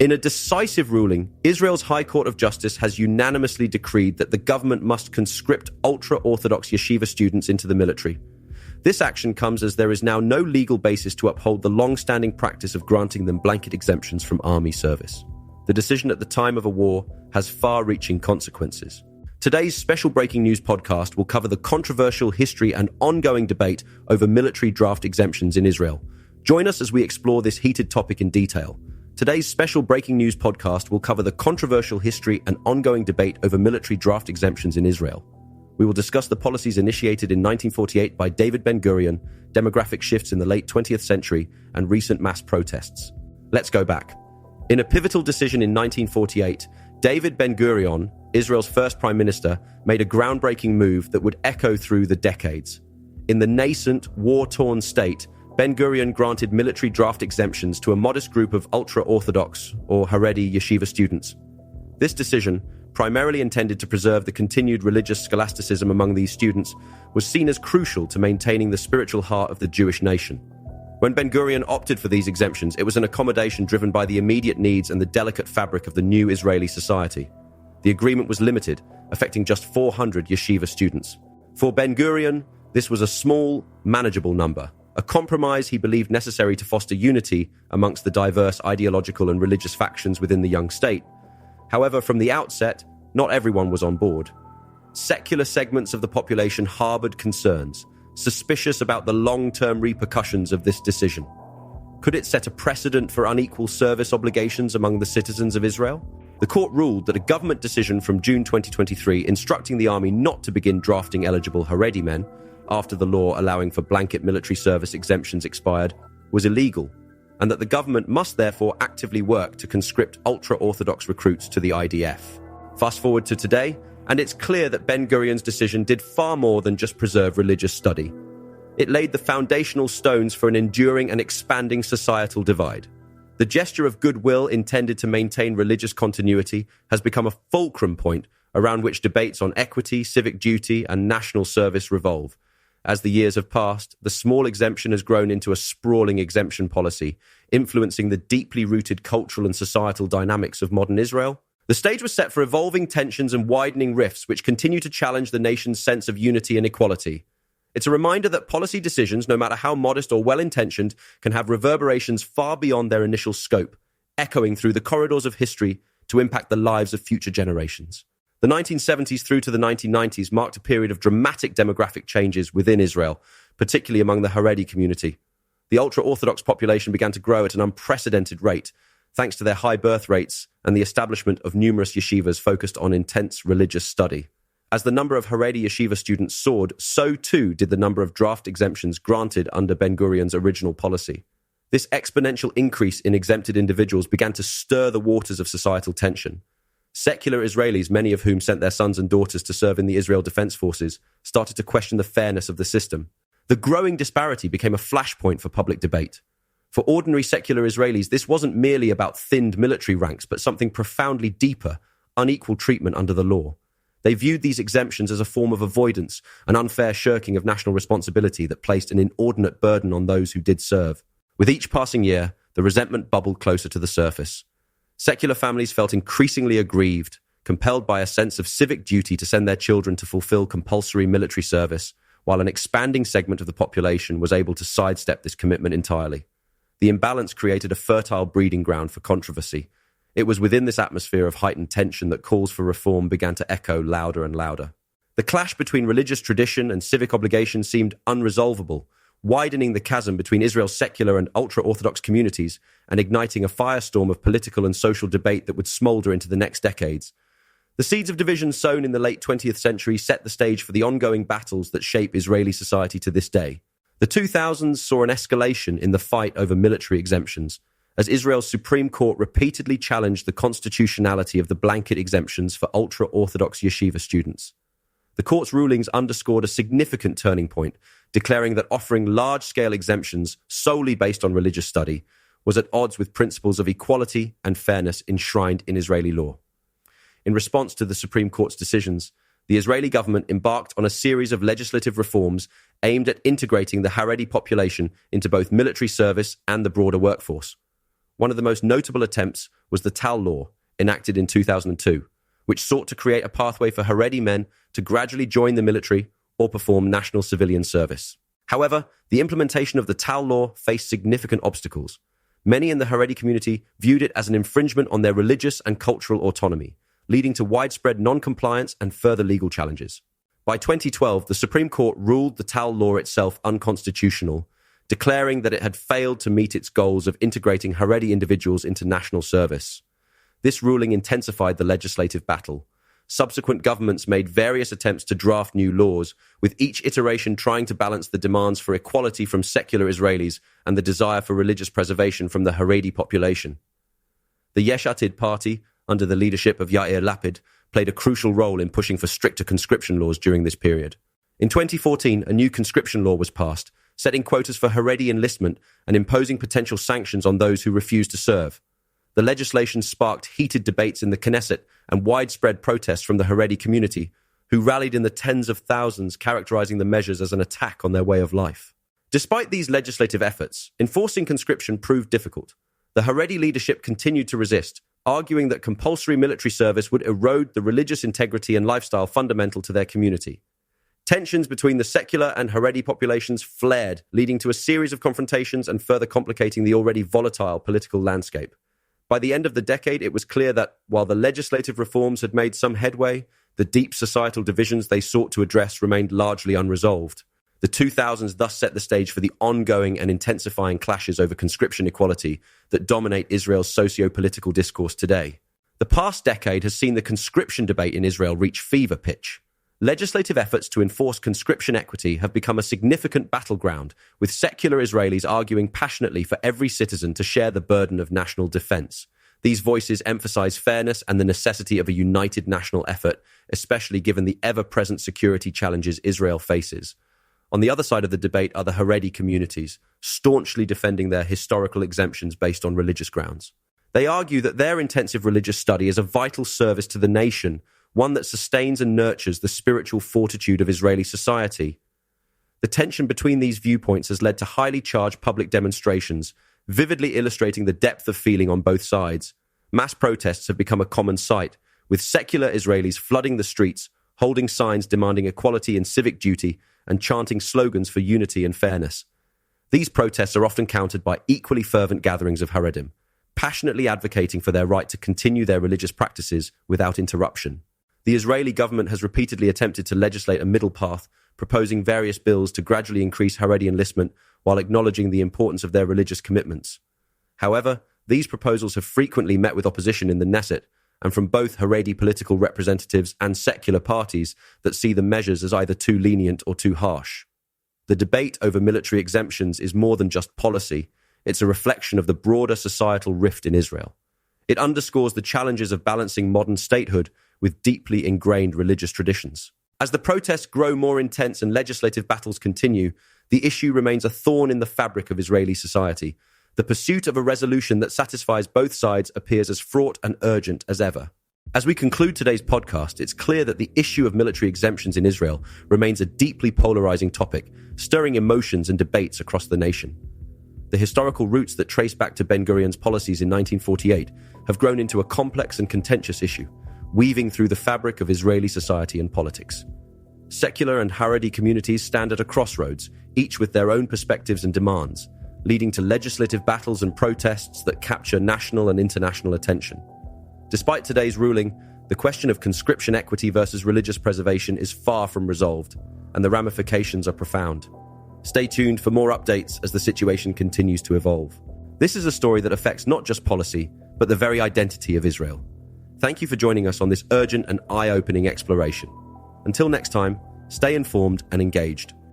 In a decisive ruling, Israel's High Court of Justice has unanimously decreed that the government must conscript ultra-Orthodox yeshiva students into the military. This action comes as there is now no legal basis to uphold the long-standing practice of granting them blanket exemptions from army service. The decision at the time of a war has far-reaching consequences. Today's special breaking news podcast will cover the controversial history and ongoing debate over military draft exemptions in Israel. Join us as we explore this heated topic in detail. Today's special breaking news podcast will cover the controversial history and ongoing debate over military draft exemptions in Israel. We will discuss the policies initiated in 1948 by David Ben-Gurion, demographic shifts in the late 20th century, and recent mass protests. Let's go back. In a pivotal decision in 1948, David Ben-Gurion, Israel's first prime minister, made a groundbreaking move that would echo through the decades. In the nascent, war-torn state, Ben-Gurion granted military draft exemptions to a modest group of ultra-Orthodox, or Haredi, yeshiva students. This decision, primarily intended to preserve the continued religious scholasticism among these students, was seen as crucial to maintaining the spiritual heart of the Jewish nation. When Ben-Gurion opted for these exemptions, it was an accommodation driven by the immediate needs and the delicate fabric of the new Israeli society. The agreement was limited, affecting just 400 yeshiva students. For Ben-Gurion, this was a small, manageable number, a compromise he believed necessary to foster unity amongst the diverse ideological and religious factions within the young state. However, from the outset, not everyone was on board. Secular segments of the population harbored concerns, suspicious about the long-term repercussions of this decision. Could it set a precedent for unequal service obligations among the citizens of Israel? The court ruled that a government decision from June 2023 instructing the army not to begin drafting eligible Haredi men after the law allowing for blanket military service exemptions expired was illegal, and that the government must therefore actively work to conscript ultra-Orthodox recruits to the IDF. Fast forward to today, and it's clear that Ben-Gurion's decision did far more than just preserve religious study. It laid the foundational stones for an enduring and expanding societal divide. The gesture of goodwill intended to maintain religious continuity has become a fulcrum point around which debates on equity, civic duty, and national service revolve. As the years have passed, the small exemption has grown into a sprawling exemption policy, influencing the deeply rooted cultural and societal dynamics of modern Israel. The stage was set for evolving tensions and widening rifts which continue to challenge the nation's sense of unity and equality. It's a reminder that policy decisions, no matter how modest or well-intentioned, can have reverberations far beyond their initial scope, echoing through the corridors of history to impact the lives of future generations. The 1970s through to the 1990s marked a period of dramatic demographic changes within Israel, particularly among the Haredi community. The ultra-Orthodox population began to grow at an unprecedented rate, thanks to their high birth rates and the establishment of numerous yeshivas focused on intense religious study. As the number of Haredi yeshiva students soared, so too did the number of draft exemptions granted under Ben-Gurion's original policy. This exponential increase in exempted individuals began to stir the waters of societal tension. Secular Israelis, many of whom sent their sons and daughters to serve in the Israel Defense Forces, started to question the fairness of the system. The growing disparity became a flashpoint for public debate. For ordinary secular Israelis, this wasn't merely about thinned military ranks, but something profoundly deeper, unequal treatment under the law. They viewed these exemptions as a form of avoidance, an unfair shirking of national responsibility that placed an inordinate burden on those who did serve. With each passing year, the resentment bubbled closer to the surface. Secular families felt increasingly aggrieved, compelled by a sense of civic duty to send their children to fulfill compulsory military service, while an expanding segment of the population was able to sidestep this commitment entirely. The imbalance created a fertile breeding ground for controversy. It was within this atmosphere of heightened tension that calls for reform began to echo louder and louder. The clash between religious tradition and civic obligation seemed unresolvable, widening the chasm between Israel's secular and ultra-Orthodox communities and igniting a firestorm of political and social debate that would smolder into the next decades. The seeds of division sown in the late 20th century set the stage for the ongoing battles that shape Israeli society to this day. The 2000s saw an escalation in the fight over military exemptions, as Israel's Supreme Court repeatedly challenged the constitutionality of the blanket exemptions for ultra-Orthodox yeshiva students. The court's rulings underscored a significant turning point, declaring that offering large-scale exemptions solely based on religious study was at odds with principles of equality and fairness enshrined in Israeli law. In response to the Supreme Court's decisions, the Israeli government embarked on a series of legislative reforms aimed at integrating the Haredi population into both military service and the broader workforce. One of the most notable attempts was the Tal Law, enacted in 2002, which sought to create a pathway for Haredi men to gradually join the military or perform national civilian service. However, the implementation of the Tal Law faced significant obstacles. Many in the Haredi community viewed it as an infringement on their religious and cultural autonomy, leading to widespread non-compliance and further legal challenges. By 2012, the Supreme Court ruled the Tal Law itself unconstitutional, declaring that it had failed to meet its goals of integrating Haredi individuals into national service. This ruling intensified the legislative battle. Subsequent governments made various attempts to draft new laws, with each iteration trying to balance the demands for equality from secular Israelis and the desire for religious preservation from the Haredi population. The Yesh Atid party, under the leadership of Yair Lapid, played a crucial role in pushing for stricter conscription laws during this period. In 2014, a new conscription law was passed, setting quotas for Haredi enlistment and imposing potential sanctions on those who refused to serve. The legislation sparked heated debates in the Knesset and widespread protests from the Haredi community, who rallied in the tens of thousands, characterizing the measures as an attack on their way of life. Despite these legislative efforts, enforcing conscription proved difficult. The Haredi leadership continued to resist, arguing that compulsory military service would erode the religious integrity and lifestyle fundamental to their community. Tensions between the secular and Haredi populations flared, leading to a series of confrontations and further complicating the already volatile political landscape. By the end of the decade, it was clear that, while the legislative reforms had made some headway, the deep societal divisions they sought to address remained largely unresolved. The 2000s thus set the stage for the ongoing and intensifying clashes over conscription equality that dominate Israel's socio-political discourse today. The past decade has seen the conscription debate in Israel reach fever pitch. Legislative efforts to enforce conscription equity have become a significant battleground, with secular Israelis arguing passionately for every citizen to share the burden of national defense. These voices emphasize fairness and the necessity of a united national effort, especially given the ever-present security challenges Israel faces. On the other side of the debate are the Haredi communities, staunchly defending their historical exemptions based on religious grounds. They argue that their intensive religious study is a vital service to the nation, one that sustains and nurtures the spiritual fortitude of Israeli society. The tension between these viewpoints has led to highly charged public demonstrations, vividly illustrating the depth of feeling on both sides. Mass protests have become a common sight, with secular Israelis flooding the streets, holding signs demanding equality and civic duty, and chanting slogans for unity and fairness. These protests are often countered by equally fervent gatherings of Haredim, passionately advocating for their right to continue their religious practices without interruption. The Israeli government has repeatedly attempted to legislate a middle path, proposing various bills to gradually increase Haredi enlistment while acknowledging the importance of their religious commitments. However, these proposals have frequently met with opposition in the Knesset, and from both Haredi political representatives and secular parties that see the measures as either too lenient or too harsh. The debate over military exemptions is more than just policy. It's a reflection of the broader societal rift in Israel. It underscores the challenges of balancing modern statehood with deeply ingrained religious traditions. As the protests grow more intense and legislative battles continue, the issue remains a thorn in the fabric of Israeli society. The pursuit of a resolution that satisfies both sides appears as fraught and urgent as ever. As we conclude today's podcast, it's clear that the issue of military exemptions in Israel remains a deeply polarizing topic, stirring emotions and debates across the nation. The historical roots that trace back to Ben-Gurion's policies in 1948 have grown into a complex and contentious issue, weaving through the fabric of Israeli society and politics. Secular and Haredi communities stand at a crossroads, each with their own perspectives and demands, leading to legislative battles and protests that capture national and international attention. Despite today's ruling, the question of conscription equity versus religious preservation is far from resolved, and the ramifications are profound. Stay tuned for more updates as the situation continues to evolve. This is a story that affects not just policy, but the very identity of Israel. Thank you for joining us on this urgent and eye-opening exploration. Until next time, stay informed and engaged.